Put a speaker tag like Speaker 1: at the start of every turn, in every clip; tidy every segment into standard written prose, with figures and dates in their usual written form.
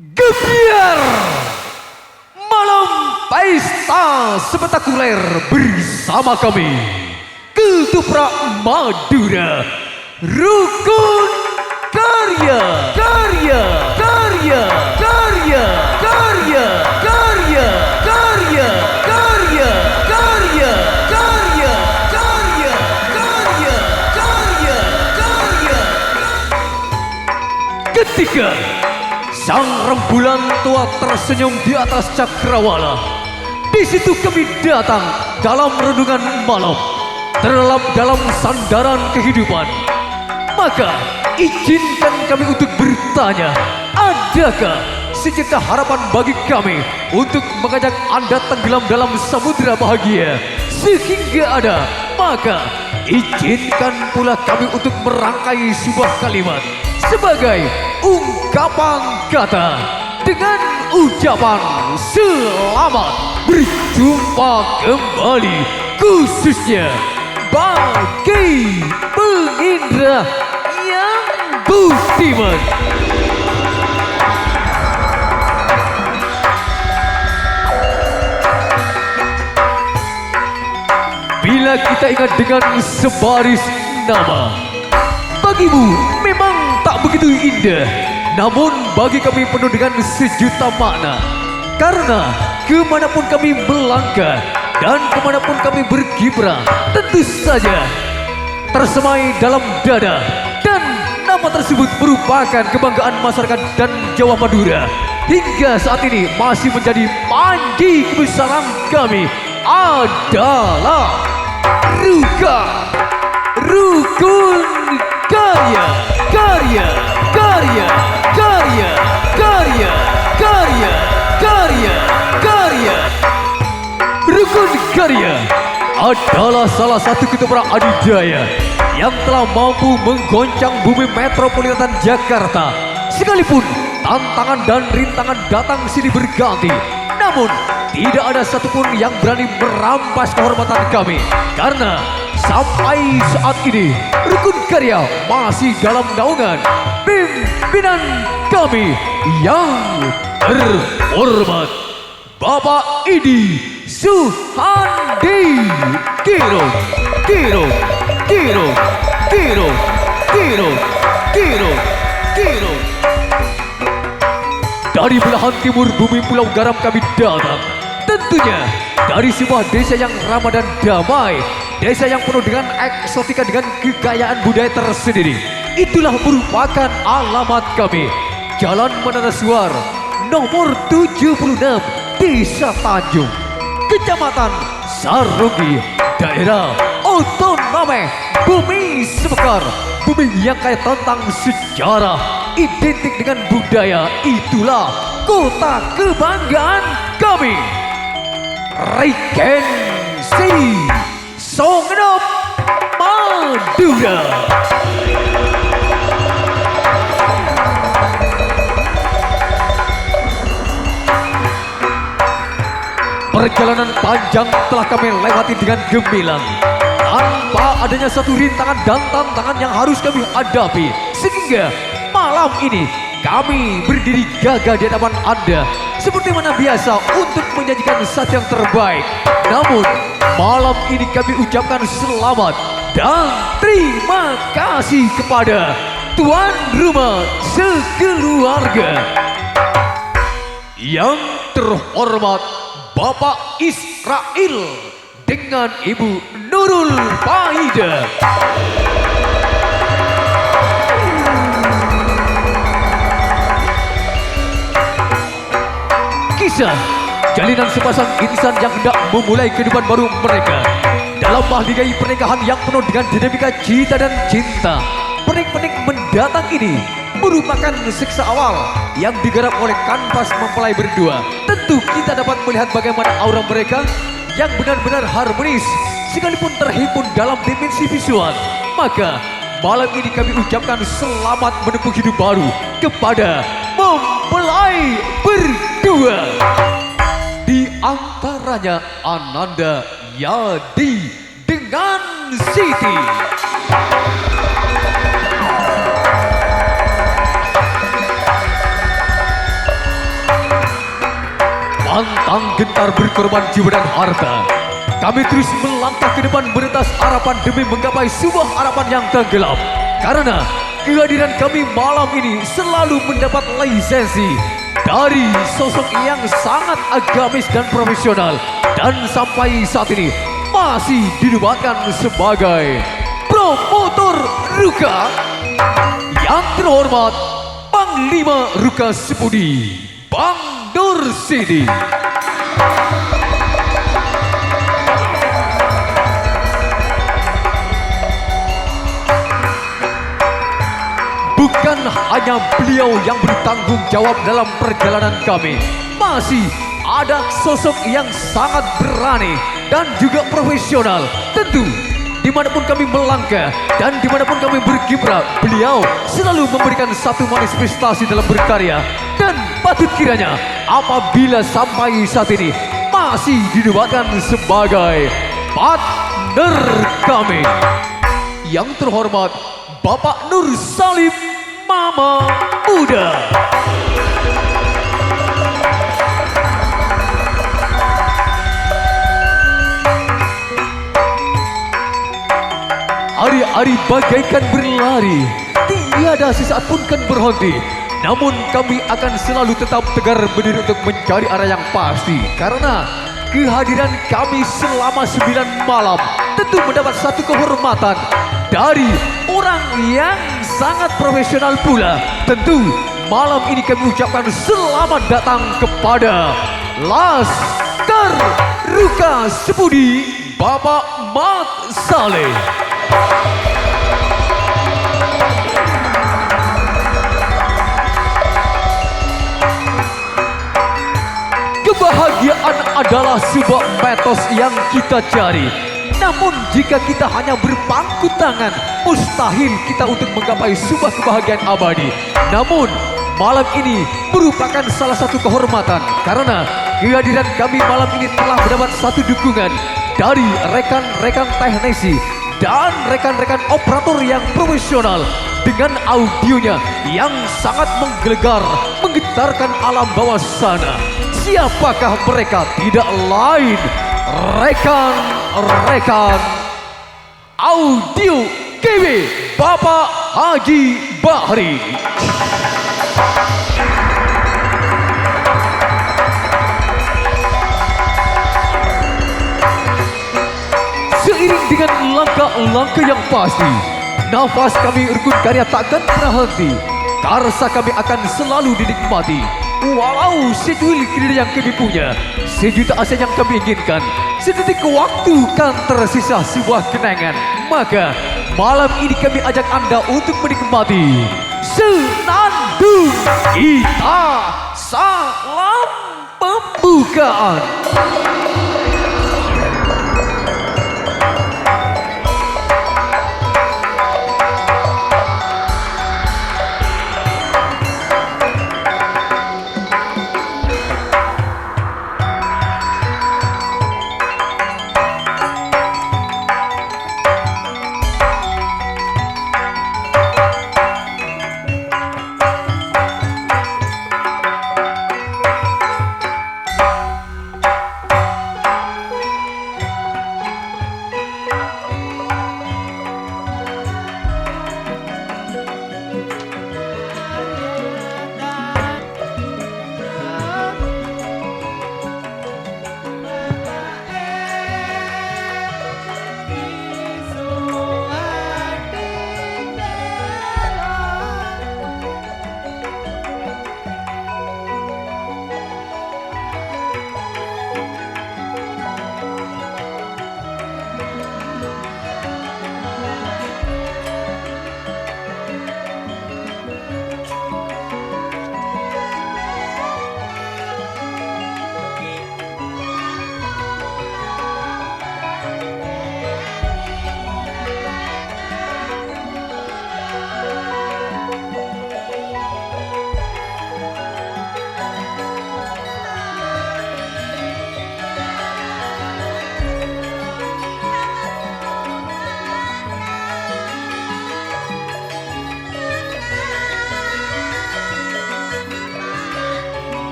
Speaker 1: Gebiar malam pesta spektakuler bersama kami Ketoprak Madura Rukun Karya Karya Karya Karya Karya Karya Karya Karya Karya Karya Karya Karya Karya Karya ketika sang rembulan tua tersenyum di atas cakrawala. Di situ kami datang dalam renungan malam, terlelap dalam sandaran kehidupan. Maka izinkan kami untuk bertanya, adakah sejuta harapan bagi kami untuk mengajak Anda tenggelam dalam samudera bahagia? Sehingga ada, maka izinkan pula kami untuk merangkai sebuah kalimat sebagai ungkapan kata dengan ucapan selamat berjumpa kembali, khususnya bagi pengindra yang budiman. Bila kita ingat dengan sebaris nama, bagimu memang tak begitu indah, namun bagi kami penuh dengan sejuta makna. Karena kemanapun kami melangkah dan kemanapun kami berkiprah, tentu saja tersemai dalam dada, dan nama tersebut merupakan kebanggaan masyarakat dan Jawa Madura. Hingga saat ini masih menjadi panji kebesaran kami adalah Rukun Karya Karya Karya Karya Karya Karya Karya Karya. Rukun Karya adalah salah satu ketoprak adidaya yang telah mampu menggoncang bumi metropolitan Jakarta. Sekalipun tantangan dan rintangan datang silih berganti, namun tidak ada satupun yang berani merampas kehormatan kami. Karena sampai saat ini Rukun Karya masih dalam naungan pimpinan kami yang terhormat Bapak Idi Suhandi Kiro Kiro Kiro Kiro Kiro Kiro Kiro. Dari belahan timur bumi Pulau Garam kami datang, tentunya dari sebuah desa yang ramah dan damai, desa yang penuh dengan eksotika dengan kekayaan budaya tersendiri. Itulah merupakan alamat kami, Jalan Menara Suar nomor 76, Desa Tanjung, Kecamatan Sarunggi, Daerah Otonomi Bumi Sebekar. Bumi yang kaya tentang sejarah, identik dengan budaya. Itulah kota kebanggaan kami, Regensi Songnop Madura. Perjalanan panjang telah kami lewati dengan gemilang, tanpa adanya satu rintangan dan tantangan yang harus kami hadapi. Sehingga malam ini kami berdiri gagah di hadapan Anda seperti mana biasa untuk menyajikan sesuatu yang terbaik. Namun malam ini kami ucapkan selamat dan terima kasih kepada tuan rumah sekeluarga yang terhormat Bapak Israel dengan Ibu Nurul Faida. Kisah jalinan sepasang insan yang hendak memulai kehidupan baru mereka dalam mahligai pernikahan yang penuh dengan dinamika cinta dan cinta. Penik-penik mendatang ini merupakan siksa awal yang digarap oleh kanvas mempelai berdua. Tentu kita dapat melihat bagaimana aura mereka yang benar-benar harmonis sekalipun terhimpun dalam dimensi visual. Maka malam ini kami ucapkan selamat menempuh hidup baru kepada mempelai berdua. Di antaranya Ananda Yadi dengan Siti. Pantang gentar berkorban jiwa dan harta. Kami terus melangkah ke depan merentas harapan demi menggapai sebuah harapan yang tenggelam. Karena kehadiran kami malam ini selalu mendapat lisensi dari sosok yang sangat agamis dan profesional. Dan sampai saat ini masih dinobatkan sebagai promotor Ruka. Yang terhormat Panglima Ruka Sepudi, Bang Nur Sidi. Bukan hanya beliau yang bertanggung jawab dalam perjalanan kami, masih ada sosok yang sangat berani dan juga profesional. Tentu dimanapun kami melangkah dan dimanapun kami berkiprah, beliau selalu memberikan satu manifestasi dalam berkarya. Dan patut kiranya apabila sampai saat ini masih dinobatkan sebagai partner kami. Yang terhormat Bapak Nur Salim Mama Muda. Hari-hari bagaikan berlari, tiada sesaat pun kan berhenti. Namun kami akan selalu tetap tegar berdiri untuk mencari arah yang pasti. Karena kehadiran kami selama 9 malam tentu mendapat satu kehormatan dari orang yang sangat profesional pula. Tentu malam ini kami ucapkan selamat datang kepada Laskar Ruka Sepudi, Bapak Mat Saleh. Kebahagiaan adalah sebuah metos yang kita cari. Namun jika kita hanya berpangku tangan, mustahil kita untuk menggapai sebuah kebahagiaan abadi. Namun malam ini merupakan salah satu kehormatan karena kehadiran kami malam ini telah mendapat satu dukungan dari rekan-rekan teknisi dan rekan-rekan operator yang profesional dengan audionya yang sangat menggelegar, menggetarkan alam bawah sana. Siapakah mereka? Tidak lain rekan-rekan audio KB Bapak Haji Bahri. Seiring dengan langkah-langkah yang pasti, nafas kami Rukun Karya takkan pernah henti. Karsa kami akan selalu dinikmati. Walau sejuil kiri yang kami punya, sejuta asa yang kami inginkan, sedetik waktu kan tersisa sebuah kenangan. Maka malam ini kami ajak Anda untuk menikmati Senandung Kita Salam Pembukaan.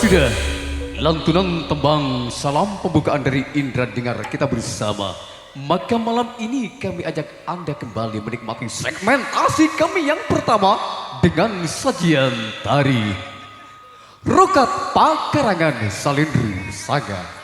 Speaker 1: sudah lantunan tembang salam pembukaan dari Indra dengar kita bersama. Maka malam ini kami ajak Anda kembali menikmati segmen asik kami yang pertama dengan sajian tari Rokat Pakarangan Salendru Saga.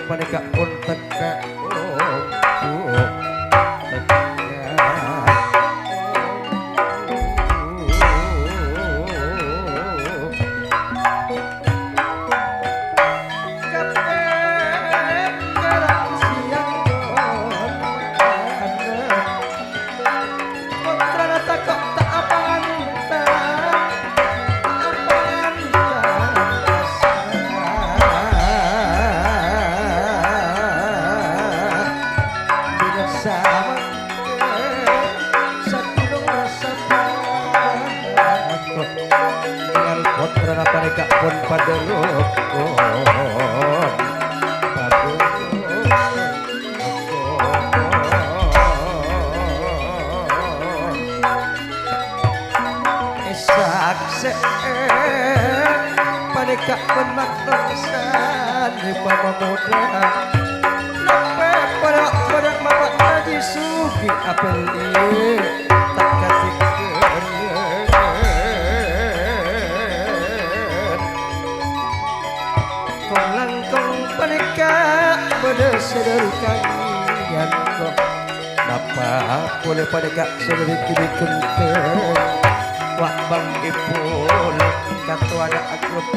Speaker 2: Mereka pun teka mereka pun pada rukun sakse mereka pun maknosan di bawah muda pada bapak haji suka ki apel ieu tak katikeun kong langkong paneka bade sedeur kagian kok napa boleh paneka sedeur kidikeun teh wak bang ipul katu ada akrab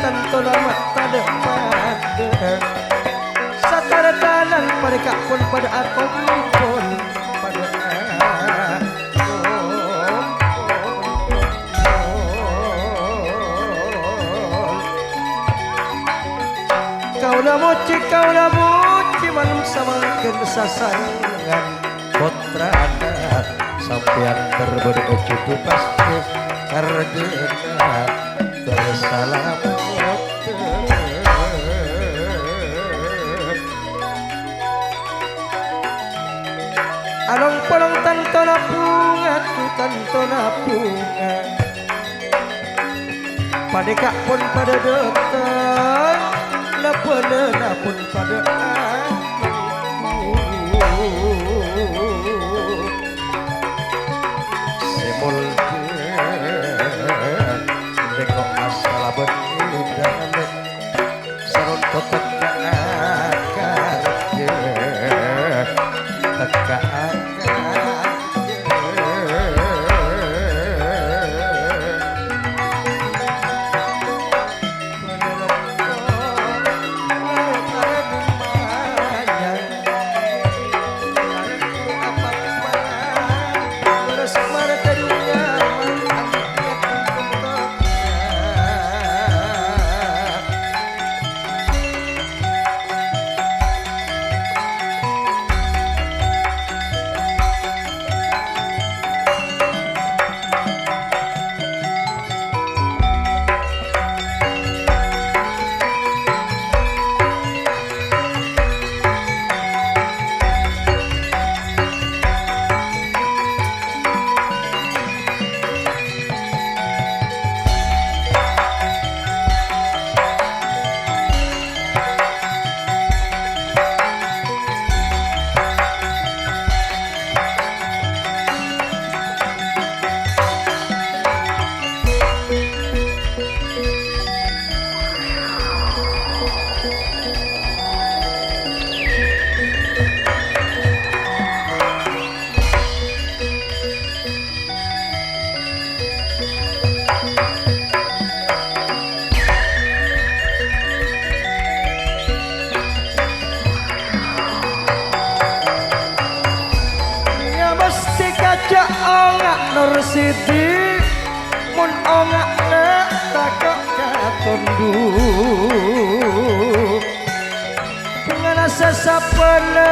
Speaker 2: tanto lama tada pada satara tanan mereka pun pada aku pun pada kau dah moci malam sama kesasangan potrana sampean berbeda cukup pasti karena tersalah along polong tanto na bunga tu tanto na bunga padeka pun pada dekat lepene na pun pada semol dekok asal benindan sarot kotak akar teka ongak Nur Siti mun ongak nek takok katondu ngana sesapana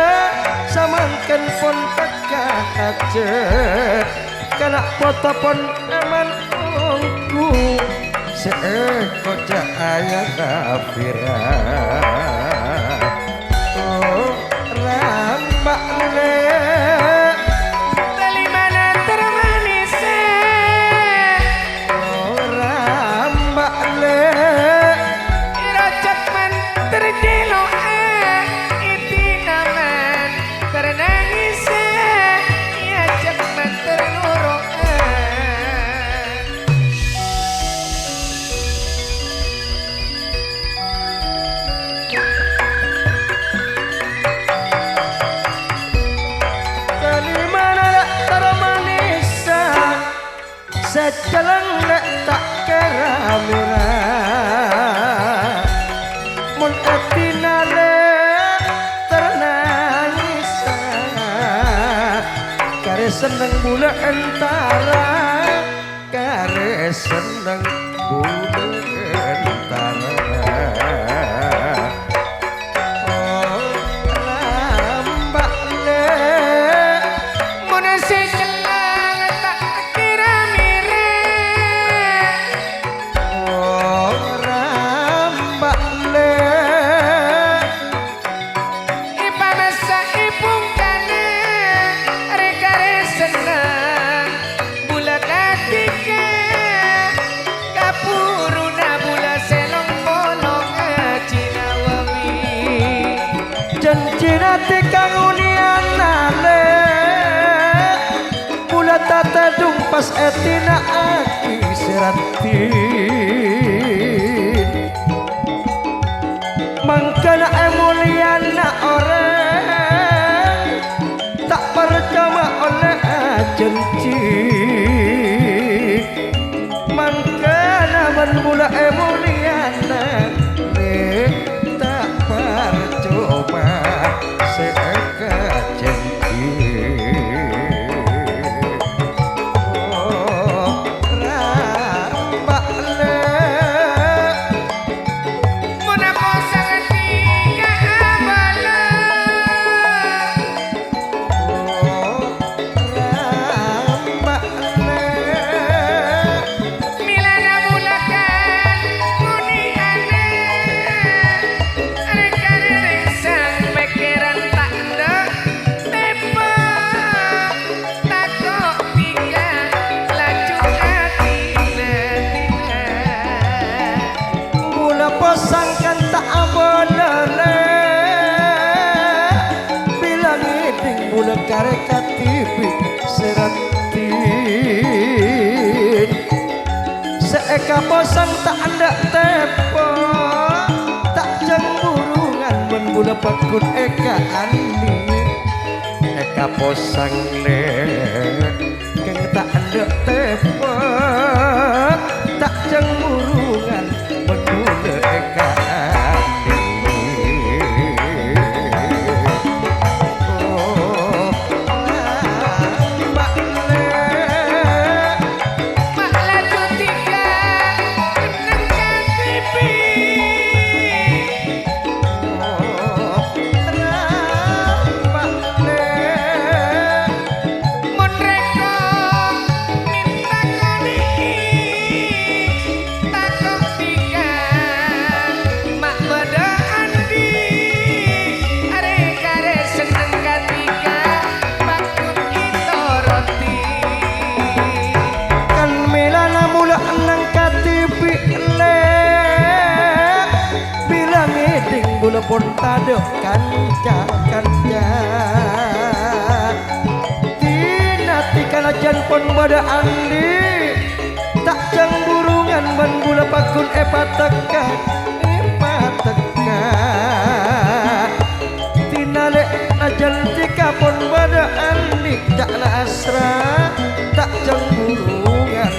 Speaker 2: samangken pun teka aja kana foto pun aman ongku seeko cahaya kafira oh rambak le sejalan nek tak kira murah mun atina le ternangis kare seneng bula antara kare seneng bula antara oh lambak le mun puro Jinati kang unian nale Mula tata dumpas etina aki seratin Mangkana emulian na orang Tak percama oleh ajencik Mangkana menmula emulian na tak percuma seeka janji oh rambak le
Speaker 3: menapa sangat tiga abala
Speaker 2: oh rambak le
Speaker 3: milana mulakan muni ane reka sang pikiran tak ndak tepa takok tiga laju atine
Speaker 2: mula pasangkan tak boleh bilang iding mula kareka tipi seratin seeka pasang tak ada tepo tak cemburungan menbula pakun eka andi eka pasang le keng tak ada tepo tak cemburungan menbula eka andi oh mbak le
Speaker 3: mak laju tiga kenengkan tipi mun reka minta kali takok tiga mak beda andi are seneng katiga bakut kita roti
Speaker 2: kan milana mula nang katipi le bilang iding mula pun tado kanca tinati kalajan pun bada andi tak cemburungan ban bula pakun epa teka tinale najan tika pun bada andi tak na asra tak cemburungan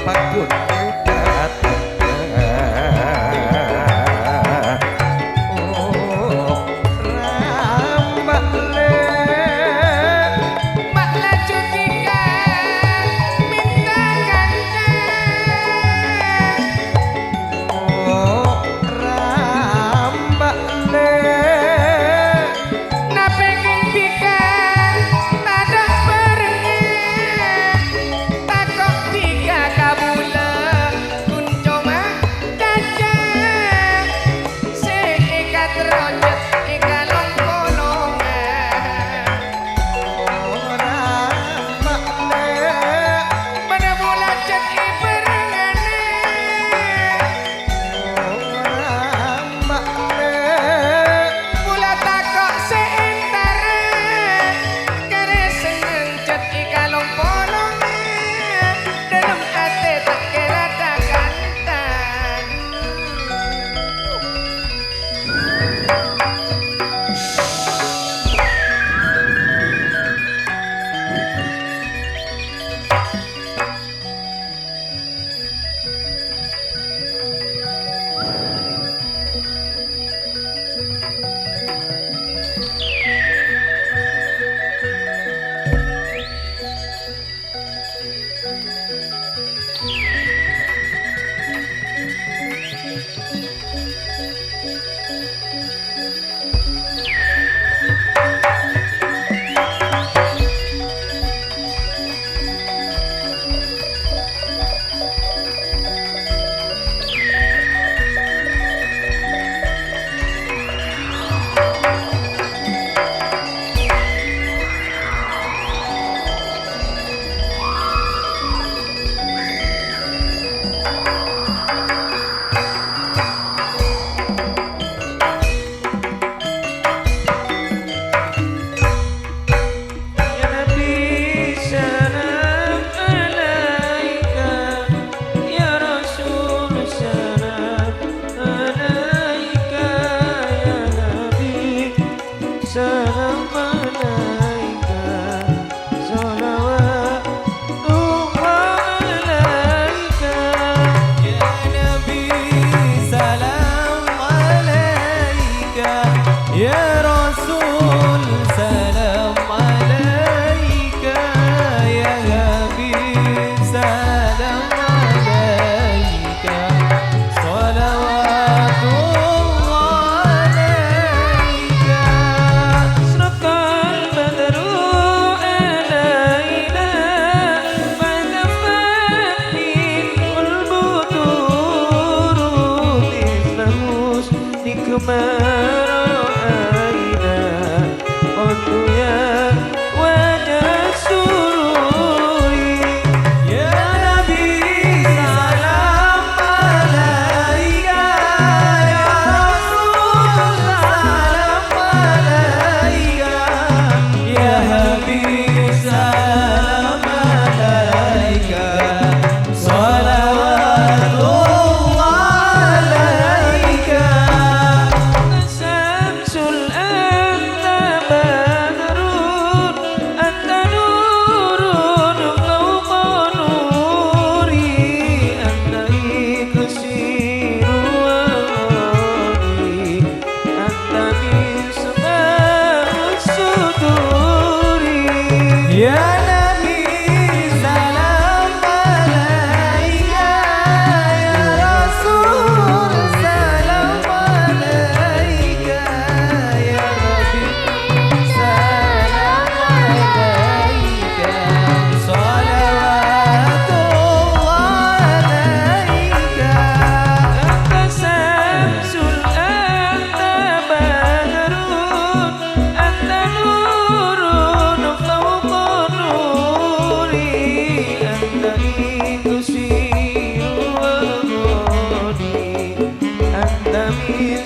Speaker 2: pakun epa teka oh rambak le
Speaker 3: mak laju tiga minta kanca
Speaker 2: oh rambak le
Speaker 3: napenging tiga tada barengan takok tiga kabula kuncoma caca seikat rojot ikalong kolongan
Speaker 2: rambak le
Speaker 3: pada mula cet iberengane
Speaker 2: rambak le
Speaker 3: mula takok seentara kare seneng cet ikalong kolongan dalam hati tak kira tak kantan Ya Nabi salam alaika, ya Rasul salam alaika, ya Nabi salam alaika, salawatullah alaika. Anta samsul, anta badrun, anta nurun fawqa nuri, anta ikusir wa ghadi, anta min